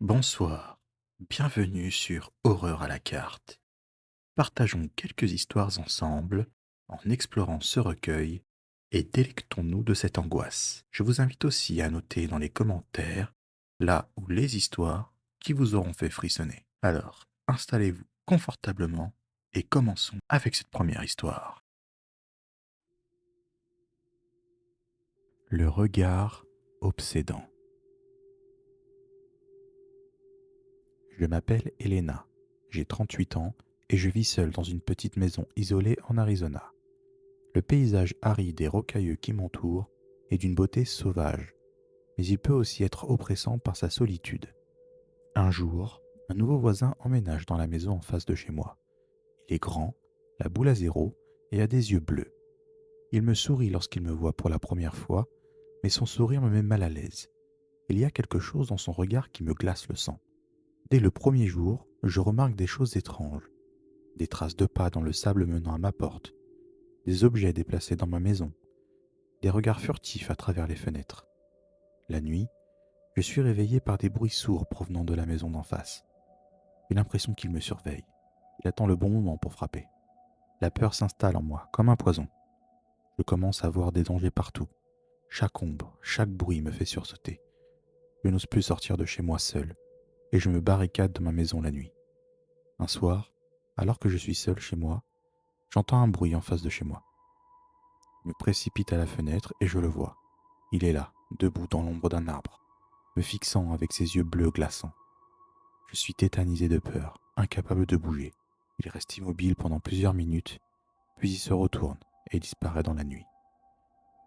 Bonsoir, bienvenue sur Horreur à la carte. Partageons quelques histoires ensemble en explorant ce recueil et délectons-nous de cette angoisse. Je vous invite aussi à noter dans les commentaires là où les histoires qui vous auront fait frissonner. Alors, installez-vous confortablement et commençons avec cette première histoire. Le regard obsédant. Je m'appelle Elena, j'ai 38 ans et je vis seule dans une petite maison isolée en Arizona. Le paysage aride et rocailleux qui m'entoure est d'une beauté sauvage, mais il peut aussi être oppressant par sa solitude. Un jour, un nouveau voisin emménage dans la maison en face de chez moi. Il est grand, la boule à zéro et a des yeux bleus. Il me sourit lorsqu'il me voit pour la première fois, mais son sourire me met mal à l'aise. Il y a quelque chose dans son regard qui me glace le sang. Dès le premier jour, je remarque des choses étranges. Des traces de pas dans le sable menant à ma porte, des objets déplacés dans ma maison, des regards furtifs à travers les fenêtres. La nuit, je suis réveillé par des bruits sourds provenant de la maison d'en face. J'ai l'impression qu'il me surveille. Il attend le bon moment pour frapper. La peur s'installe en moi, comme un poison. Je commence à voir des dangers partout. Chaque ombre, chaque bruit me fait sursauter. Je n'ose plus sortir de chez moi seul, et je me barricade dans ma maison la nuit. Un soir, alors que je suis seul chez moi, j'entends un bruit en face de chez moi. Je me précipite à la fenêtre et je le vois. Il est là, debout dans l'ombre d'un arbre, me fixant avec ses yeux bleus glaçants. Je suis tétanisé de peur, incapable de bouger. Il reste immobile pendant plusieurs minutes, puis il se retourne et disparaît dans la nuit.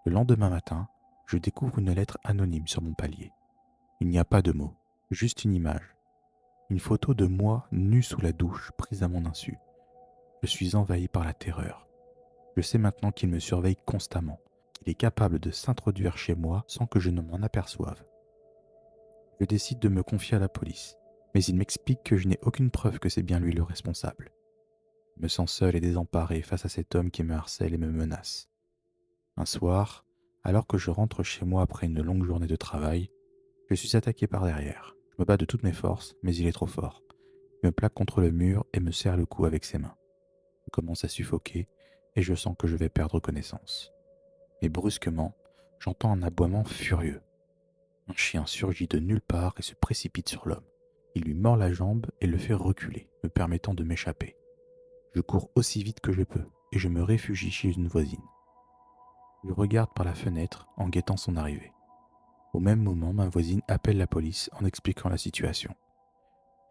Le lendemain matin, je découvre une lettre anonyme sur mon palier. Il n'y a pas de mots, juste une image. Une photo de moi nu sous la douche prise à mon insu. Je suis envahi par la terreur. Je sais maintenant qu'il me surveille constamment, qu'il est capable de s'introduire chez moi sans que je ne m'en aperçoive. Je décide de me confier à la police, mais il m'explique que je n'ai aucune preuve que c'est bien lui le responsable. Je me sens seul et désemparé face à cet homme qui me harcèle et me menace. Un soir, alors que je rentre chez moi après une longue journée de travail, je suis attaqué par derrière. Je me bats de toutes mes forces, mais il est trop fort. Il me plaque contre le mur et me serre le cou avec ses mains. Je commence à suffoquer et je sens que je vais perdre connaissance. Mais brusquement, j'entends un aboiement furieux. Un chien surgit de nulle part et se précipite sur l'homme. Il lui mord la jambe et le fait reculer, me permettant de m'échapper. Je cours aussi vite que je peux et je me réfugie chez une voisine. Je regarde par la fenêtre en guettant son arrivée. Au même moment, ma voisine appelle la police en expliquant la situation.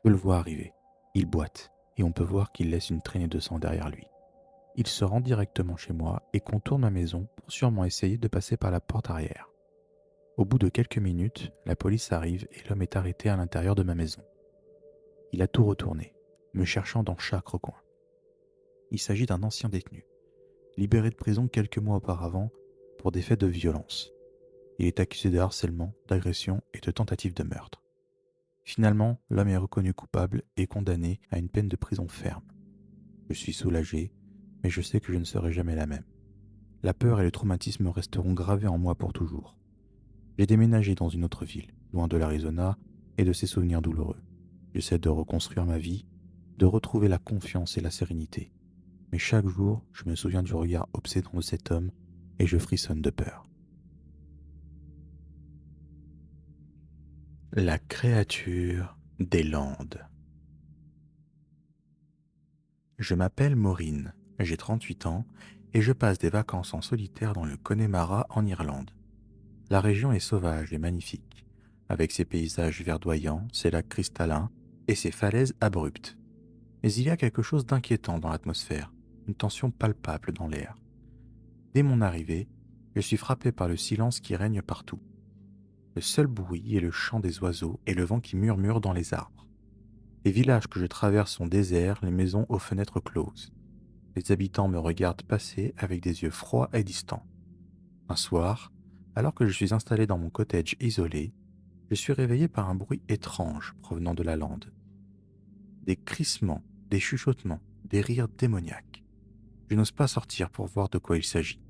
Je le vois arriver. Il boite et on peut voir qu'il laisse une traînée de sang derrière lui. Il se rend directement chez moi et contourne ma maison pour sûrement essayer de passer par la porte arrière. Au bout de quelques minutes, la police arrive et l'homme est arrêté à l'intérieur de ma maison. Il a tout retourné, me cherchant dans chaque recoin. Il s'agit d'un ancien détenu, libéré de prison quelques mois auparavant pour des faits de violence. Il est accusé de harcèlement, d'agression et de tentative de meurtre. Finalement, l'homme est reconnu coupable et condamné à une peine de prison ferme. Je suis soulagé, mais je sais que je ne serai jamais la même. La peur et le traumatisme resteront gravés en moi pour toujours. J'ai déménagé dans une autre ville, loin de l'Arizona et de ses souvenirs douloureux. J'essaie de reconstruire ma vie, de retrouver la confiance et la sérénité. Mais chaque jour, je me souviens du regard obsédant de cet homme et je frissonne de peur. La créature des Landes. Je m'appelle Maureen, j'ai 38 ans et je passe des vacances en solitaire dans le Connemara en Irlande. La région est sauvage et magnifique, avec ses paysages verdoyants, ses lacs cristallins et ses falaises abruptes. Mais il y a quelque chose d'inquiétant dans l'atmosphère, une tension palpable dans l'air. Dès mon arrivée, je suis frappé par le silence qui règne partout. Le seul bruit est le chant des oiseaux et le vent qui murmure dans les arbres. Les villages que je traverse sont déserts, les maisons aux fenêtres closes. Les habitants me regardent passer avec des yeux froids et distants. Un soir, alors que je suis installé dans mon cottage isolé, je suis réveillé par un bruit étrange provenant de la lande. Des crissements, des chuchotements, des rires démoniaques. Je n'ose pas sortir pour voir de quoi il s'agit,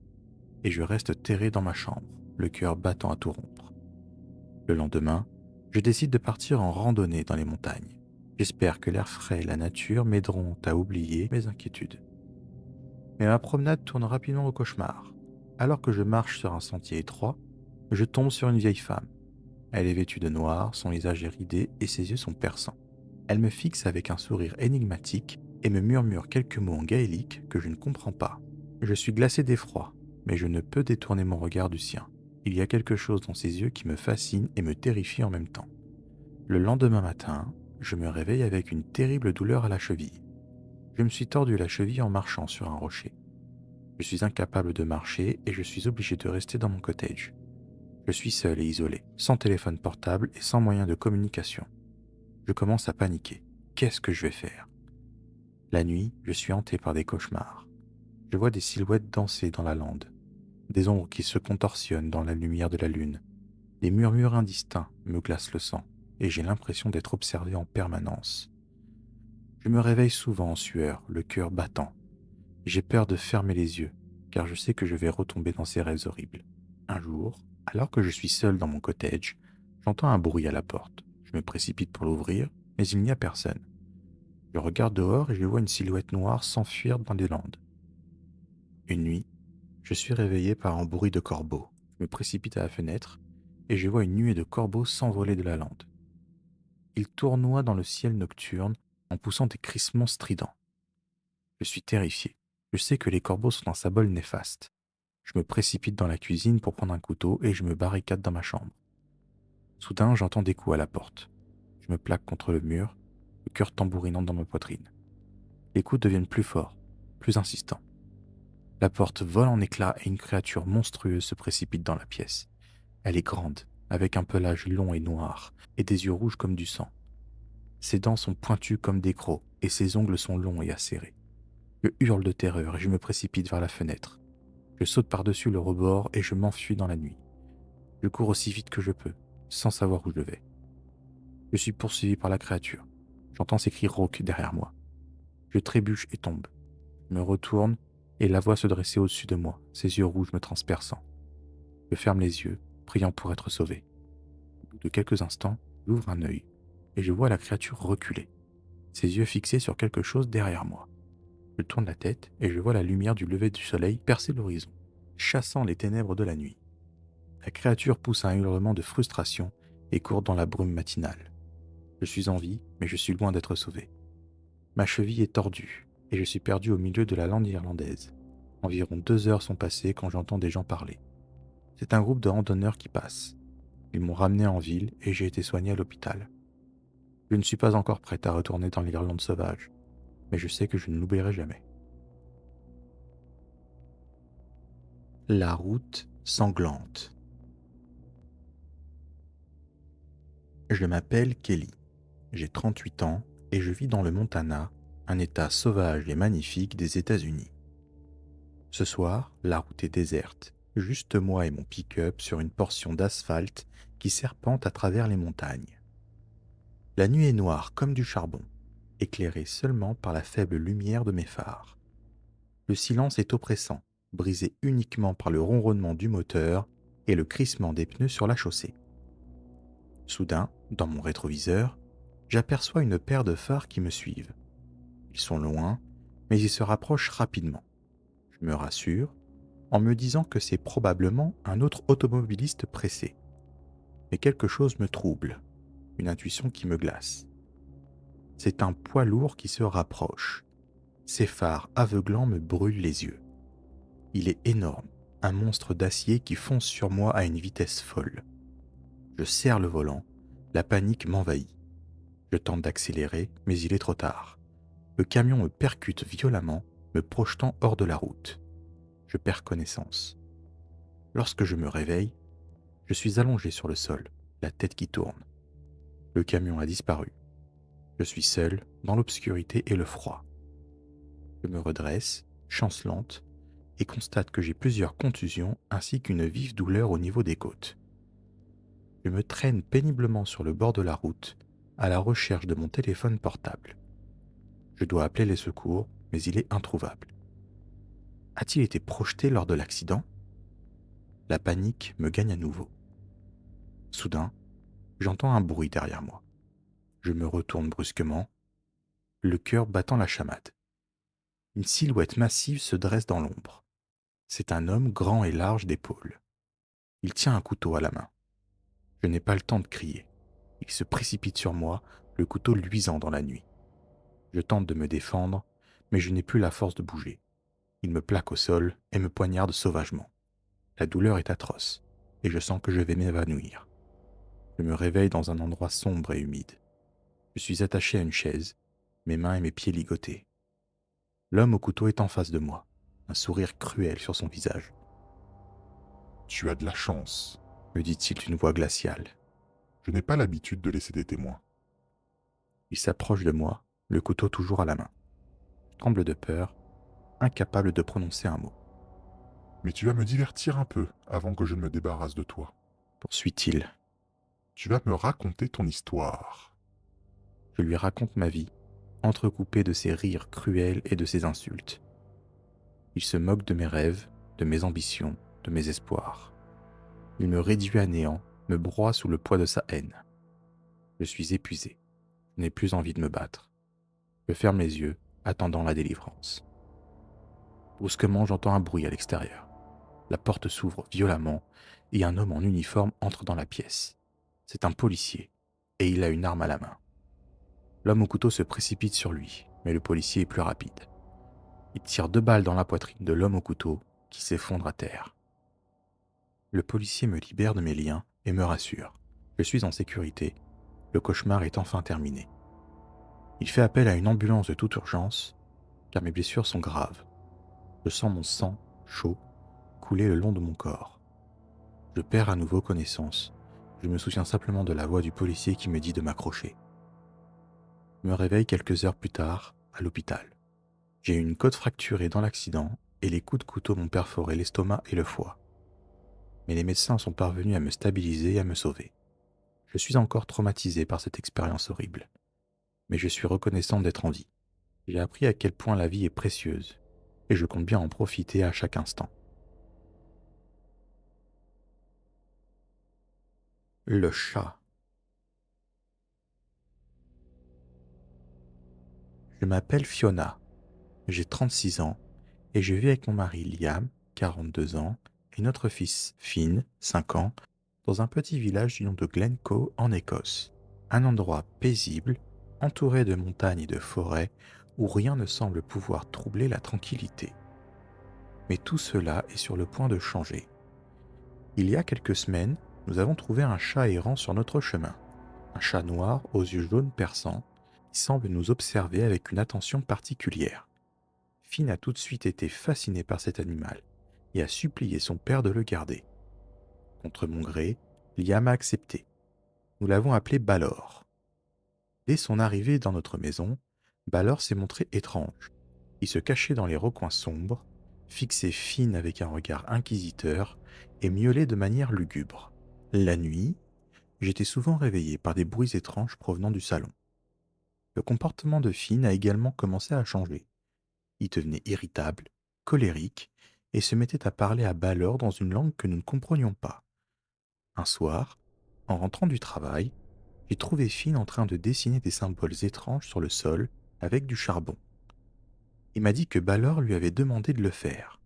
et je reste terré dans ma chambre, le cœur battant à tout rompre. Le lendemain, Je décide de partir en randonnée dans les montagnes. J'espère que l'air frais et la nature m'aideront à oublier mes inquiétudes. Mais ma promenade tourne rapidement au cauchemar. Alors que je marche sur un sentier étroit, je tombe sur une vieille femme. Elle est vêtue de noir, son visage est ridé et ses yeux sont perçants. Elle me fixe avec un sourire énigmatique et me murmure quelques mots en gaélique que je ne comprends pas. Je suis glacé d'effroi, mais je ne peux détourner mon regard du sien. Il y a quelque chose dans ses yeux qui me fascine et me terrifie en même temps. Le lendemain matin, je me réveille avec une terrible douleur à la cheville. Je me suis tordu la cheville en marchant sur un rocher. Je suis incapable de marcher et je suis obligé de rester dans mon cottage. Je suis seul et isolé, sans téléphone portable et sans moyen de communication. Je commence à paniquer. Qu'est-ce que je vais faire? La nuit, je suis hanté par des cauchemars. Je vois des silhouettes danser dans la lande, des ombres qui se contorsionnent dans la lumière de la lune. Des murmures indistincts me glacent le sang et j'ai l'impression d'être observé en permanence. Je me réveille souvent en sueur, le cœur battant. J'ai peur de fermer les yeux, car je sais que je vais retomber dans ces rêves horribles. Un jour, alors que je suis seul dans mon cottage, j'entends un bruit à la porte. Je me précipite pour l'ouvrir, mais il n'y a personne. Je regarde dehors et je vois une silhouette noire s'enfuir dans les landes. Une nuit, je suis réveillé par un bruit de corbeaux. Je me précipite à la fenêtre et je vois une nuée de corbeaux s'envoler de la lande. Ils tournoient dans le ciel nocturne en poussant des crissements stridents. Je suis terrifié. Je sais que les corbeaux sont un symbole néfaste. Je me précipite dans la cuisine pour prendre un couteau et je me barricade dans ma chambre. Soudain, j'entends des coups à la porte. Je me plaque contre le mur, le cœur tambourinant dans ma poitrine. Les coups deviennent plus forts, plus insistants. La porte vole en éclats et une créature monstrueuse se précipite dans la pièce. Elle est grande, avec un pelage long et noir, et des yeux rouges comme du sang. Ses dents sont pointues comme des crocs, et ses ongles sont longs et acérés. Je hurle de terreur et je me précipite vers la fenêtre. Je saute par-dessus le rebord et je m'enfuis dans la nuit. Je cours aussi vite que je peux, sans savoir où je vais. Je suis poursuivi par la créature. J'entends ses cris rauques derrière moi. Je trébuche et tombe. Je me retourne et la vois se dresser au-dessus de moi, ses yeux rouges me transperçant. Je ferme les yeux, priant pour être sauvé. Au bout de quelques instants, j'ouvre un œil et je vois la créature reculer, ses yeux fixés sur quelque chose derrière moi. Je tourne la tête et je vois la lumière du lever du soleil percer l'horizon, chassant les ténèbres de la nuit. La créature pousse un hurlement de frustration et court dans la brume matinale. Je suis en vie, mais je suis loin d'être sauvé. Ma cheville est tordue et je suis perdu au milieu de la lande irlandaise. Environ 2 heures sont passées quand j'entends des gens parler. C'est un groupe de randonneurs qui passe. Ils m'ont ramené en ville et j'ai été soigné à l'hôpital. Je ne suis pas encore prête à retourner dans l'Irlande sauvage, mais je sais que je ne l'oublierai jamais. La route sanglante. Je m'appelle Kelly. J'ai 38 ans et je vis dans le Montana, un état sauvage et magnifique des États-Unis. Ce soir, la route est déserte, juste moi et mon pick-up sur une portion d'asphalte qui serpente à travers les montagnes. La nuit est noire comme du charbon, éclairée seulement par la faible lumière de mes phares. Le silence est oppressant, brisé uniquement par le ronronnement du moteur et le crissement des pneus sur la chaussée. Soudain, dans mon rétroviseur, j'aperçois une paire de phares qui me suivent. Ils sont loin, mais ils se rapprochent rapidement. Je me rassure en me disant que c'est probablement un autre automobiliste pressé. Mais quelque chose me trouble, une intuition qui me glace. C'est un poids lourd qui se rapproche. Ses phares aveuglants me brûlent les yeux. Il est énorme, un monstre d'acier qui fonce sur moi à une vitesse folle. Je serre le volant, la panique m'envahit. Je tente d'accélérer, mais il est trop tard. Le camion me percute violemment, me projetant hors de la route. Je perds connaissance. Lorsque je me réveille, je suis allongé sur le sol, la tête qui tourne. Le camion a disparu. Je suis seul, dans l'obscurité et le froid. Je me redresse, chancelante, et constate que j'ai plusieurs contusions ainsi qu'une vive douleur au niveau des côtes. Je me traîne péniblement sur le bord de la route, à la recherche de mon téléphone portable. Je dois appeler les secours, mais il est introuvable. A-t-il été projeté lors de l'accident? La panique me gagne à nouveau. Soudain, J'entends un bruit derrière moi. Je me retourne brusquement, le cœur battant la chamade. Une silhouette massive se dresse dans l'ombre. C'est un homme grand et large d'épaules. Il tient un couteau à la main. Je n'ai pas le temps de crier. Il se précipite sur moi, le couteau luisant dans la nuit. Je tente de me défendre, mais je n'ai plus la force de bouger. Il me plaque au sol et me poignarde sauvagement. La douleur est atroce, et je sens que je vais m'évanouir. Je me réveille dans un endroit sombre et humide. Je suis attaché à une chaise, mes mains et mes pieds ligotés. L'homme au couteau est en face de moi, un sourire cruel sur son visage. Tu as de la chance. Me dit-il d'une voix glaciale. Je n'ai pas l'habitude de laisser des témoins. Il s'approche de moi, le couteau toujours à la main. Je tremble de peur, incapable de prononcer un mot. Mais tu vas me divertir un peu avant que je ne me débarrasse de toi. Poursuit-il. Tu vas me raconter ton histoire. Je lui raconte ma vie, entrecoupée de ses rires cruels et de ses insultes. Il se moque de mes rêves, de mes ambitions, de mes espoirs. Il me réduit à néant, me broie sous le poids de sa haine. Je suis épuisé. Je n'ai plus envie de me battre. Je ferme les yeux, attendant la délivrance. Brusquement, j'entends un bruit à l'extérieur. La porte s'ouvre violemment et un homme en uniforme entre dans la pièce. C'est un policier et il a une arme à la main. L'homme au couteau se précipite sur lui, mais le policier est plus rapide. Il tire 2 balles dans la poitrine de l'homme au couteau qui s'effondre à terre. Le policier me libère de mes liens et me rassure. Je suis en sécurité. Le cauchemar est enfin terminé. Il fait appel à une ambulance de toute urgence, car mes blessures sont graves. Je sens mon sang, chaud, couler le long de mon corps. Je perds à nouveau connaissance. Je me souviens simplement de la voix du policier qui me dit de m'accrocher. Je me réveille quelques heures plus tard, à l'hôpital. J'ai eu une côte fracturée dans l'accident et les coups de couteau m'ont perforé l'estomac et le foie. Mais les médecins sont parvenus à me stabiliser et à me sauver. Je suis encore traumatisé par cette expérience horrible. Mais je suis reconnaissant d'être en vie. J'ai appris à quel point la vie est précieuse et je compte bien en profiter à chaque instant. Le chat. Je m'appelle Fiona, j'ai 36 ans et je vis avec mon mari Liam, 42 ans, et notre fils Finn, 5 ans, dans un petit village du nom de Glencoe en Écosse. Un endroit paisible, entouré de montagnes et de forêts, où rien ne semble pouvoir troubler la tranquillité. Mais tout cela est sur le point de changer. Il y a quelques semaines, nous avons trouvé un chat errant sur notre chemin. Un chat noir aux yeux jaunes perçants, qui semble nous observer avec une attention particulière. Finn a tout de suite été fasciné par cet animal et a supplié son père de le garder. Contre mon gré, Liam a accepté. Nous l'avons appelé Balor. Dès son arrivée dans notre maison, Balor s'est montré étrange. Il se cachait dans les recoins sombres, fixait Finn avec un regard inquisiteur et miaulait de manière lugubre. La nuit, j'étais souvent réveillé par des bruits étranges provenant du salon. Le comportement de Finn a également commencé à changer. Il devenait irritable, colérique, et se mettait à parler à Balor dans une langue que nous ne comprenions pas. Un soir, en rentrant du travail, j'ai trouvé Finn en train de dessiner des symboles étranges sur le sol avec du charbon. Il m'a dit que Balor lui avait demandé de le faire.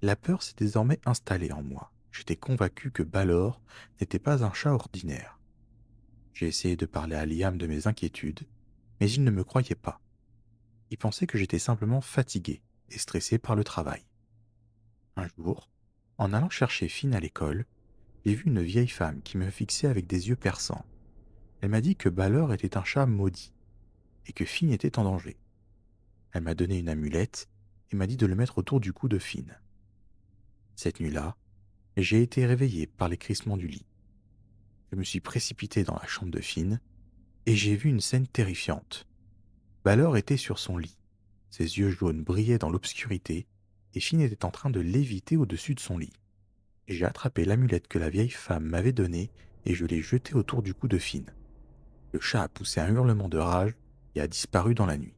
La peur s'est désormais installée en moi. J'étais convaincu que Balor n'était pas un chat ordinaire. J'ai essayé de parler à Liam de mes inquiétudes, mais il ne me croyait pas. Il pensait que j'étais simplement fatigué et stressé par le travail. Un jour, en allant chercher Finn à l'école, j'ai vu une vieille femme qui me fixait avec des yeux perçants. Elle m'a dit que Balor était un chat maudit et que Finn était en danger. Elle m'a donné une amulette et m'a dit de le mettre autour du cou de Finn. Cette nuit-là, j'ai été réveillé par les crissements du lit. Je me suis précipité dans la chambre de Finn et j'ai vu une scène terrifiante. Balor était sur son lit. Ses yeux jaunes brillaient dans l'obscurité et Finn était en train de léviter au-dessus de son lit. J'ai attrapé l'amulette que la vieille femme m'avait donnée et je l'ai jetée autour du cou de Finn. Le chat a poussé un hurlement de rage et a disparu dans la nuit.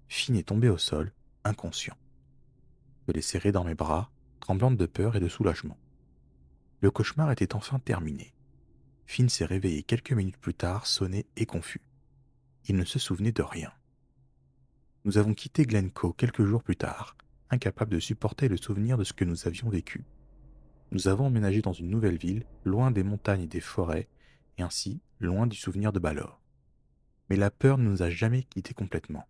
Finn est tombé au sol, inconscient. Je l'ai serré dans mes bras, tremblante de peur et de soulagement. Le cauchemar était enfin terminé. Finn s'est réveillé quelques minutes plus tard, sonné et confus. Il ne se souvenait de rien. Nous avons quitté Glencoe quelques jours plus tard, incapables de supporter le souvenir de ce que nous avions vécu. Nous avons emménagé dans une nouvelle ville, loin des montagnes et des forêts, et ainsi loin du souvenir de Balor. Mais la peur ne nous a jamais quittés complètement.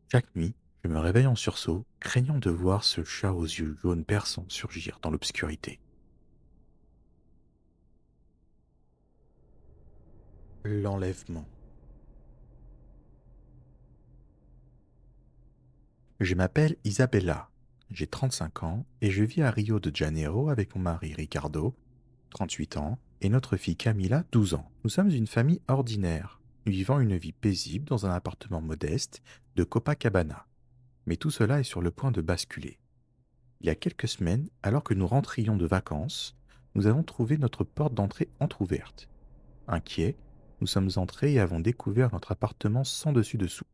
Chaque nuit, je me réveille en sursaut, craignant de voir ce chat aux yeux jaunes perçants surgir dans l'obscurité. L'enlèvement. Je m'appelle Isabella, j'ai 35 ans et je vis à Rio de Janeiro avec mon mari Ricardo, 38 ans, et notre fille Camila, 12 ans. Nous sommes une famille ordinaire, vivant une vie paisible dans un appartement modeste de Copacabana. Mais tout cela est sur le point de basculer. Il y a quelques semaines, alors que nous rentrions de vacances, nous avons trouvé notre porte d'entrée entr'ouverte. Inquiets, nous sommes entrés et avons découvert notre appartement sans dessus-dessous.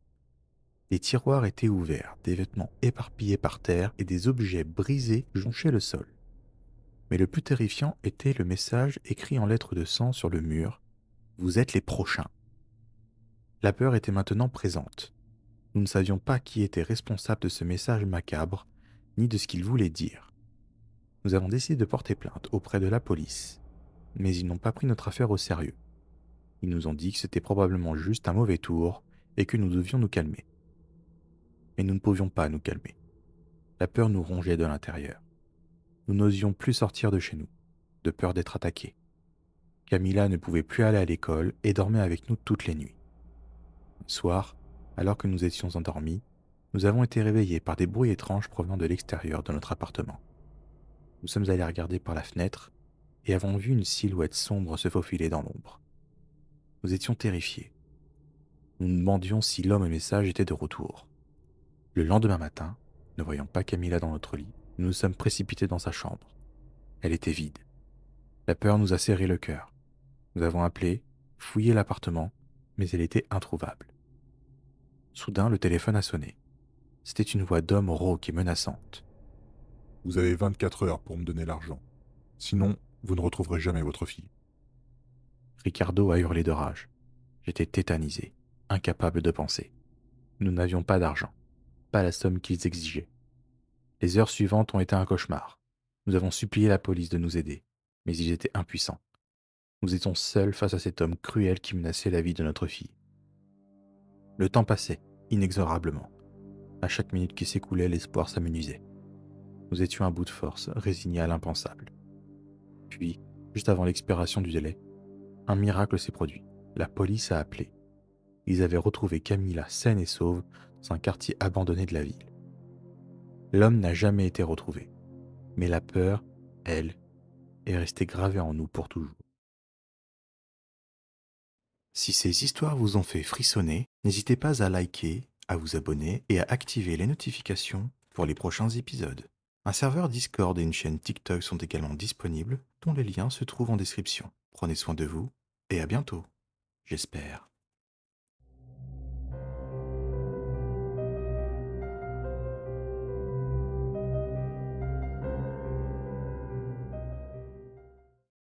Les tiroirs étaient ouverts, des vêtements éparpillés par terre et des objets brisés jonchaient le sol. Mais le plus terrifiant était le message écrit en lettres de sang sur le mur. Vous êtes les prochains. La peur était maintenant présente. Nous ne savions pas qui était responsable de ce message macabre, ni de ce qu'il voulait dire. Nous avons décidé de porter plainte auprès de la police, mais ils n'ont pas pris notre affaire au sérieux. Ils nous ont dit que c'était probablement juste un mauvais tour et que nous devions nous calmer. Mais nous ne pouvions pas nous calmer. La peur nous rongeait de l'intérieur. Nous n'osions plus sortir de chez nous, de peur d'être attaqués. Camilla ne pouvait plus aller à l'école et dormait avec nous toutes les nuits. Un soir, alors que nous étions endormis, nous avons été réveillés par des bruits étranges provenant de l'extérieur de notre appartement. Nous sommes allés regarder par la fenêtre et avons vu une silhouette sombre se faufiler dans l'ombre. Nous étions terrifiés. Nous nous demandions si l'homme au message était de retour. Le lendemain matin, ne voyant pas Camilla dans notre lit, nous nous sommes précipités dans sa chambre. Elle était vide. La peur nous a serré le cœur. Nous avons appelé, fouillé l'appartement, mais elle était introuvable. Soudain, le téléphone a sonné. C'était une voix d'homme rauque et menaçante. Vous avez 24 heures pour me donner l'argent. Sinon, vous ne retrouverez jamais votre fille. Ricardo a hurlé de rage. J'étais tétanisé, incapable de penser. Nous n'avions pas d'argent, pas la somme qu'ils exigeaient. Les heures suivantes ont été un cauchemar. Nous avons supplié la police de nous aider, mais ils étaient impuissants. Nous étions seuls face à cet homme cruel qui menaçait la vie de notre fille. Le temps passait, inexorablement. À chaque minute qui s'écoulait, l'espoir s'amenuisait. Nous étions à bout de force, résignés à l'impensable. Puis, juste avant l'expiration du délai, un miracle s'est produit. La police a appelé. Ils avaient retrouvé Camilla saine et sauve dans un quartier abandonné de la ville. L'homme n'a jamais été retrouvé, mais la peur, elle, est restée gravée en nous pour toujours. Si ces histoires vous ont fait frissonner, n'hésitez pas à liker, à vous abonner et à activer les notifications pour les prochains épisodes. Un serveur Discord et une chaîne TikTok sont également disponibles, dont les liens se trouvent en description. Prenez soin de vous et à bientôt, j'espère.